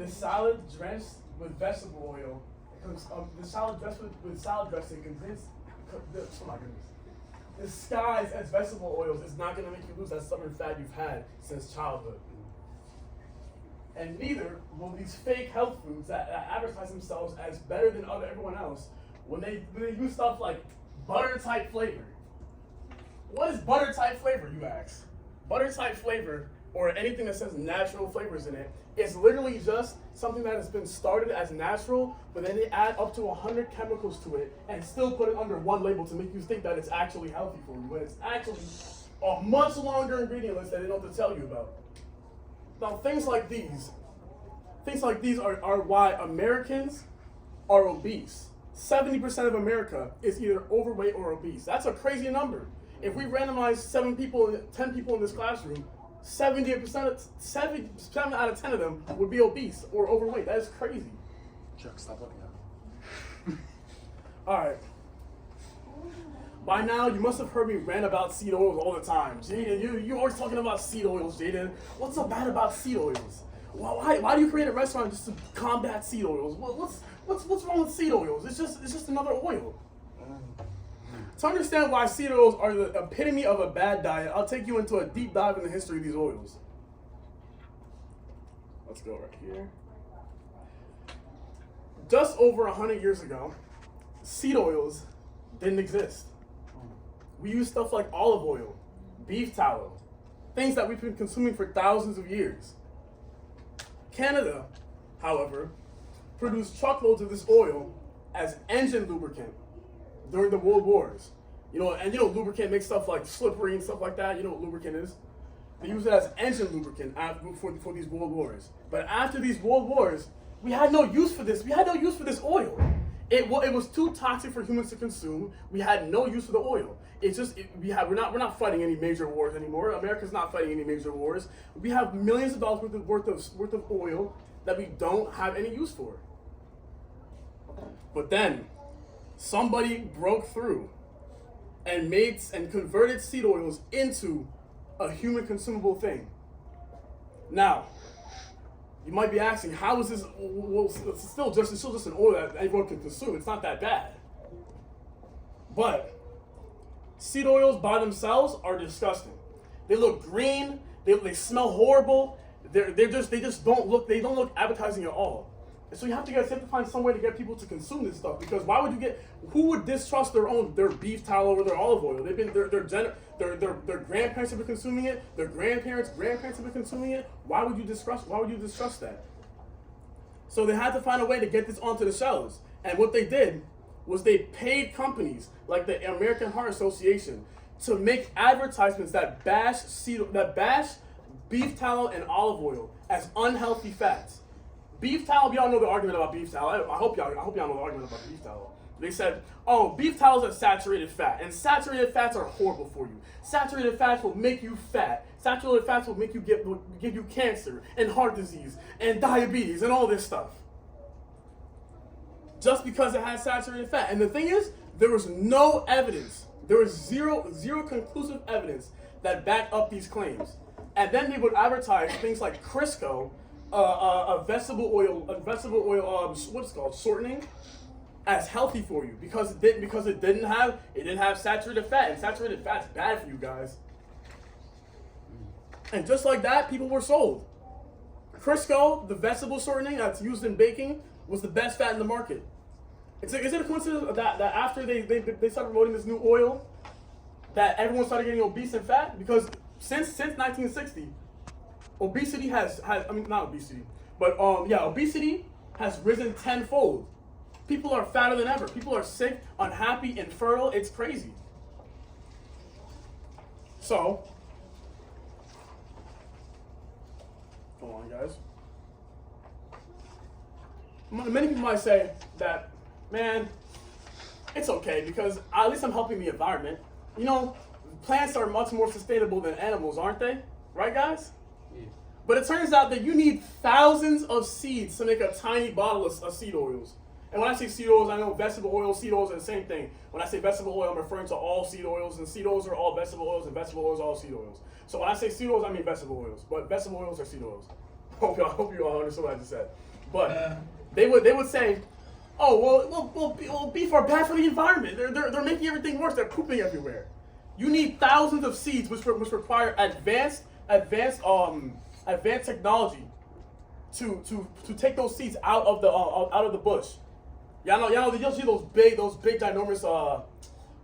the salad dressed with vegetable oil, the salad dressed with salad dressing oh my goodness, disguised as vegetable oils is not going to make you lose that stubborn fat you've had since childhood. And neither will these fake health foods that advertise themselves as better than everyone else when they use stuff like butter type flavor. What is butter type flavor, you ask? Butter type flavor, or anything that says natural flavors in it, is literally just something that has been started as natural, but then they add up to 100 chemicals to it and still put it under one label to make you think that it's actually healthy for you, when it's actually a much longer ingredient list that they don't have to tell you about. Now, things like these are why Americans are obese. 70% of America is either overweight or obese. That's a crazy number. If we randomize 10 people in this classroom, 7 out of 10 of them would be obese or overweight. That is crazy. Chuck, stop looking at me. All right. By now, you must have heard me rant about seed oils all the time. Jaden, you always talking about seed oils, Jaden. What's so bad about seed oils? Why do you create a restaurant just to combat seed oils? What's wrong with seed oils? It's just another oil. To understand why seed oils are the epitome of a bad diet, I'll take you into a deep dive in the history of these oils. Let's go right here. Just over 100 years ago, seed oils didn't exist. We use stuff like olive oil, beef tallow, things that we've been consuming for thousands of years. Canada, however, produced truckloads of this oil as engine lubricant during the World Wars. Lubricant makes stuff like slippery and stuff like that. You know what lubricant is? They use it as engine lubricant for these World Wars. But after these World Wars, we had no use for this. We had no use for this oil. It was too toxic for humans to consume. We had no use for the oil. We're not fighting any major wars anymore. America's not fighting any major wars. We have millions of dollars worth of oil that we don't have any use for. But then somebody broke through and converted seed oils into a human consumable thing. Now, you might be asking, how is this? Well, it's still just an oil that everyone can consume. It's not that bad. But seed oils by themselves are disgusting. They look green. They smell horrible. They don't look appetizing at all. And so you have to find some way to get people to consume this stuff, because who would distrust their beef tallow or their olive oil? Their grandparents have been consuming it. Their grandparents have been consuming it. Why would you distrust that? So they had to find a way to get this onto the shelves. And what they did was they paid companies like the American Heart Association to make advertisements that bash beef tallow and olive oil as unhealthy fats. Beef tallow, we all know the argument about beef tallow. I hope y'all know the argument about beef tallow. They said, oh, beef tallow is a saturated fat, and saturated fats are horrible for you. Saturated fats will make you fat. Saturated fats will give you cancer and heart disease and diabetes and all this stuff. Just because it has saturated fat. And the thing is, there was no evidence. There was zero conclusive evidence that backed up these claims. And then they would advertise things like Crisco, a vegetable oil, what's it called, shortening, as healthy for you because it didn't have saturated fat, and saturated fat's bad for you guys. And just like that, people were sold. Crisco, the vegetable shortening that's used in baking, was the best fat in the market. Is it a coincidence that after they started promoting this new oil, that everyone started getting obese and fat? Because since 1960, obesity obesity has risen tenfold. People are fatter than ever. People are sick, unhappy, infertile. It's crazy. So, come on, guys. Many people might say that, man, it's okay because at least I'm helping the environment. Plants are much more sustainable than animals, aren't they? Right, guys? Yeah. But it turns out that you need thousands of seeds to make a tiny bottle of seed oils. And when I say seed oils, I know vegetable oil, seed oils are the same thing. When I say vegetable oil, I'm referring to all seed oils, and seed oils are all vegetable oils, and vegetable oils are all seed oils. So when I say seed oils, I mean vegetable oils, but vegetable oils are sead oils. Hope you all understood what I just said. but they would say, oh well, beef are bad for the environment. They're making everything worse. They're pooping everywhere. You need thousands of seeds, which require advanced technology to take those seeds out of the bush. Y'all know you'll see those big ginormous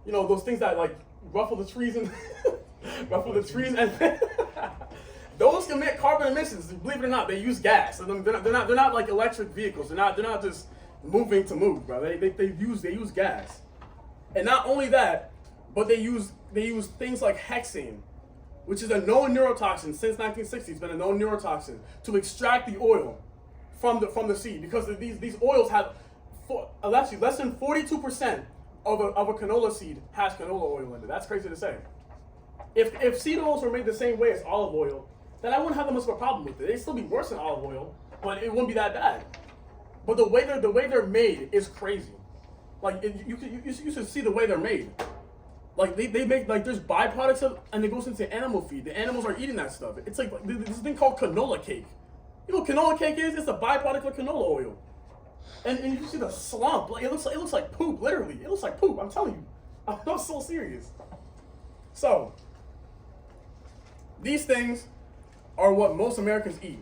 those things that like ruffle the trees and and those can make carbon emissions. Believe it or not, they use gas. So they're not like electric vehicles. They're not just moving to move, bro. They use gas. And not only that, but they use things like hexane, which is a known neurotoxin since 1960. It's been a known neurotoxin to extract the oil from the seed, because these oils have actually less than 42% of a canola seed has canola oil in it. That's crazy to say. If seed oils were made the same way as olive oil, then I wouldn't have that much of a problem with it. It'd still be worse than olive oil, but it wouldn't be that bad. But the way they're made is crazy. Like you should see the way they're made. Like they make, like, there's byproducts of, and it goes into animal feed. The animals are eating that stuff. It's like this thing called canola cake. You know what canola cake is? It's a byproduct of canola oil. And you can see the slump. Like it looks like poop. Literally, it looks like poop. I'm telling you. I'm so serious. So these things are what most Americans eat.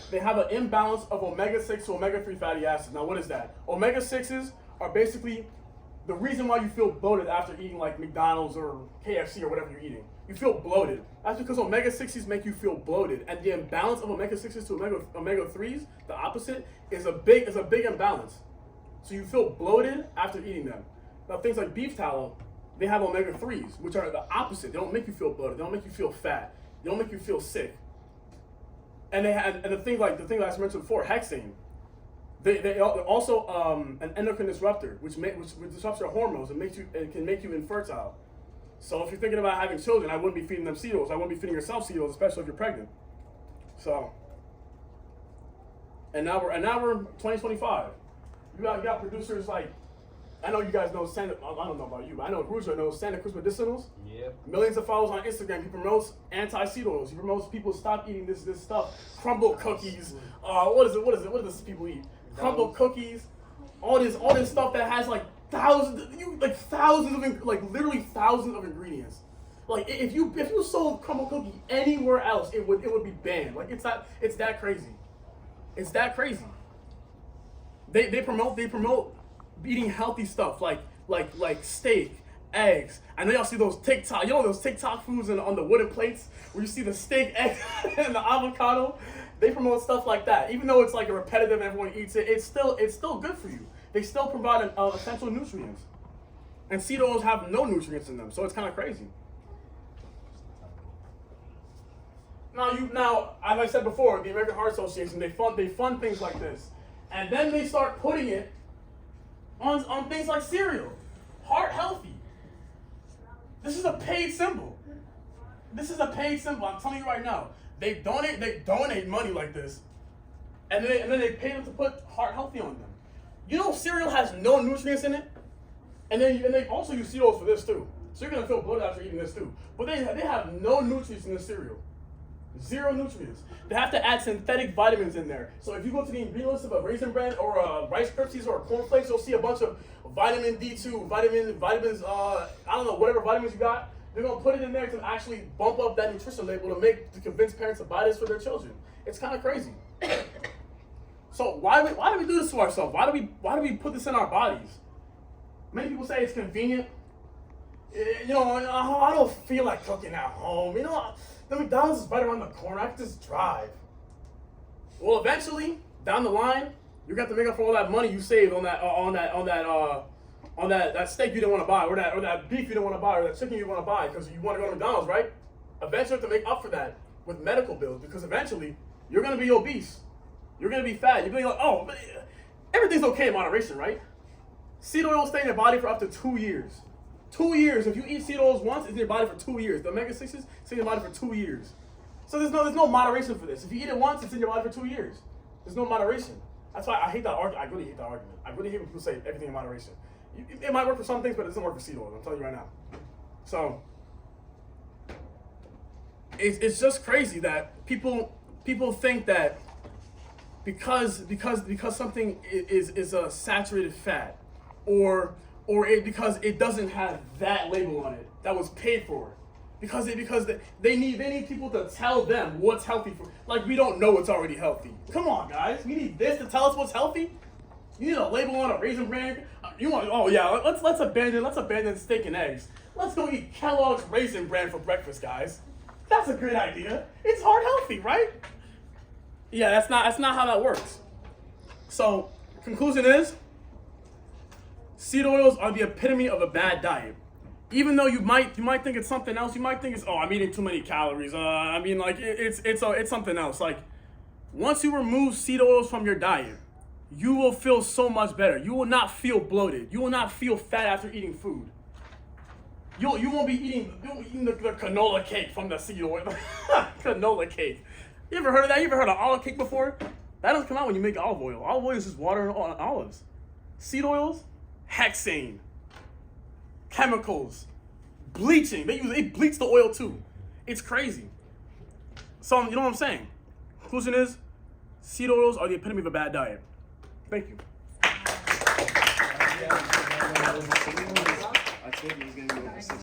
They have an imbalance of omega-6 to omega-3 fatty acids. Now, what is that? Omega-6s are basically the reason why you feel bloated after eating like McDonald's or KFC or whatever you're eating. You feel bloated. That's because omega-6s make you feel bloated. And the imbalance of omega-6s to omega-3s, the opposite, is a big imbalance. So you feel bloated after eating them. Now, things like beef tallow, they have omega-3s, which are the opposite. They don't make you feel bloated. They don't make you feel fat. They don't make you feel sick. And the thing that I mentioned before, hexane, they're also an endocrine disruptor, which disrupts your hormones and can make you infertile. So if you're thinking about having children, I wouldn't be feeding them seed oils. I wouldn't be feeding yourself seed oils, especially if you're pregnant. So, and now we're 2025. You got producers like, I know you guys know I don't know about you, but I know Ruja knows Santa Cruz Medicinals. Yep. Millions of followers on Instagram. He promotes anti-seed oils. He promotes people stop eating this stuff. Crumble cookies. What is it this people eat? Crumble cookies. All this stuff that has like thousands of ingredients. Like if you sold crumble cookie anywhere else, it would be banned. Like it's that crazy. It's that crazy. They promote eating healthy stuff like steak, eggs. I know y'all see those TikTok foods on the wooden plates where you see the steak, egg, and the avocado. They promote stuff like that. Even though it's like repetitive and everyone eats it, it's still good for you. They still provide essential nutrients. And seed oils have no nutrients in them, so it's kind of crazy. Now, as I said before, the American Heart Association, they fund things like this. And then they start putting it on things like cereal. Heart healthy. This is a paid symbol. I'm telling you right now. They donate money like this, and then they pay them to put heart healthy on them. You know, cereal has no nutrients in it, and they also use seed oils for this too. So you're gonna feel bloated after eating this too. But they have no nutrients in the cereal. Zero nutrients. They have to add synthetic vitamins in there. So if you go to the ingredient list of a Raisin Bran or a Rice Krispies or a Corn Flakes, you'll see a bunch of vitamin D2, vitamins, I don't know, whatever vitamins you got. They're gonna put it in there to actually bump up that nutrition label to convince parents to buy this for their children. It's kind of crazy. So why do we do this to ourselves? Why do we put this in our bodies? Many people say it's convenient. You know, I don't feel like cooking at home. You know, the McDonald's is right around the corner. I can just drive. Well, eventually, down the line, you're gonna have to make up for all that money you saved on that steak you didn't want to buy, or that beef you didn't want to buy, or that chicken you didn't want to buy because you want to go to McDonald's, right? Eventually, you have to make up for that with medical bills, because eventually you're gonna be obese. You're gonna be fat. You're gonna be like, oh, but everything's okay in moderation, right? Seed oil will stay in your body for up to 2 years. 2 years. If you eat seed oils once, it's in your body for 2 years. The omega-6s stay in your body for 2 years. So there's no moderation for this. If you eat it once, it's in your body for 2 years. There's no moderation. That's why I hate that argument. I really hate that argument. I really hate when people say everything in moderation. It might work for some things, but it doesn't work for seed oils. I'm telling you right now. So it's just crazy that people think that because something is a saturated fat, or because it doesn't have that label on it that was paid for, because they need people to tell them what's healthy for. Like, we don't know what's already healthy. Come on, guys, we need this to tell us what's healthy. You need a label on a Raisin Bran. You want? Oh yeah, let's abandon steak and eggs. Let's go eat Kellogg's Raisin Bran for breakfast, guys. That's a great idea. It's heart healthy, right? Yeah, that's not how that works. So, conclusion is, seed oils are the epitome of a bad diet. Even though you might think it's something else, you might think it's, I'm eating too many calories. It's something else. Like, once you remove seed oils from your diet, you will feel so much better. You will not feel bloated. You will not feel fat after eating food. You won't be eating the canola cake from the seed oil. Canola cake. You ever heard of that? You ever heard of olive cake before? That doesn't come out when you make olive oil. Olive oil is just water and olives. Seed oils, hexane, chemicals, bleaching. They bleach the oil too. It's crazy. So you know what I'm saying? Conclusion is, seed oils are the epitome of a bad diet. Thank you. I told you he was going to be over 6